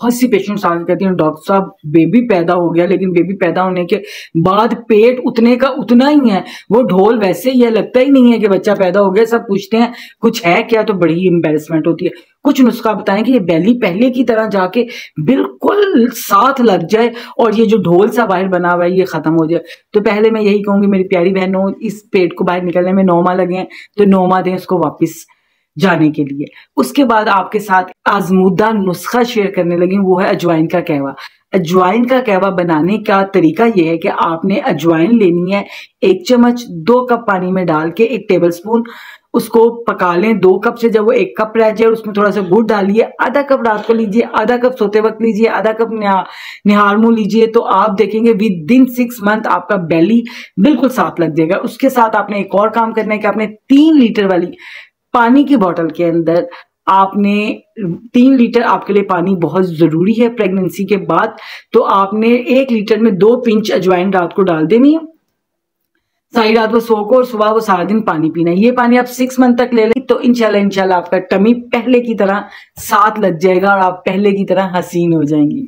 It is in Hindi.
बहुत सी पेशेंट्स आगे कहती हैं डॉक्टर साहब बेबी पैदा हो गया, लेकिन बेबी पैदा होने के बाद पेट उतने का उतना ही है, वो ढोल वैसे ही है, लगता ही नहीं है कि बच्चा पैदा हो गया। सब पूछते हैं कुछ है क्या, तो बड़ी एम्बेरसमेंट होती है। कुछ नुस्खा बताएं कि ये बेली पहले की तरह जाके बिल्कुल साथ लग जाए और ये जो ढोल सा बाहर बना हुआ है ये खत्म हो जाए। तो पहले मैं यही कहूंगी मेरी प्यारी बहनों, इस पेट को बाहर निकलने में 9 माह लगे हैं तो 9 माह दें इसको वापस जाने के लिए। उसके बाद आपके साथ आजमूदा नुस्खा शेयर करने लगी, वो है अजवाइन का कहवा। अजवाइन का कहवा बनाने का तरीका यह है कि आपने अजवाइन लेनी है 1 चम्मच 2 कप पानी में डाल के 1 टेबलस्पून उसको पका लें। 2 कप से जब वो 1 कप रह जाए उसमें थोड़ा सा गुड़ डालिए, आधा कप रात को लीजिए, आधा कप सोते वक्त लीजिए, आधा कप निहार मुंह लीजिए। तो आप देखेंगे विद इन 6 मंथ आपका बेली बिल्कुल साफ लग जाएगा। उसके साथ आपने एक और काम करना है कि आपने 3 लीटर वाली पानी की बोतल के अंदर आपने 3 लीटर आपके लिए पानी बहुत जरूरी है प्रेगनेंसी के बाद, तो आपने 1 लीटर में 2 पिंच अजवाइन रात को डाल देनी है, सारी रात वो सो को और सुबह वो सारा दिन पानी पीना है। ये पानी आप 6 मंथ तक ले लें तो इंशाल्लाह आपका टमी पहले की तरह साथ लग जाएगा और आप पहले की तरह हसीन हो जाएंगी।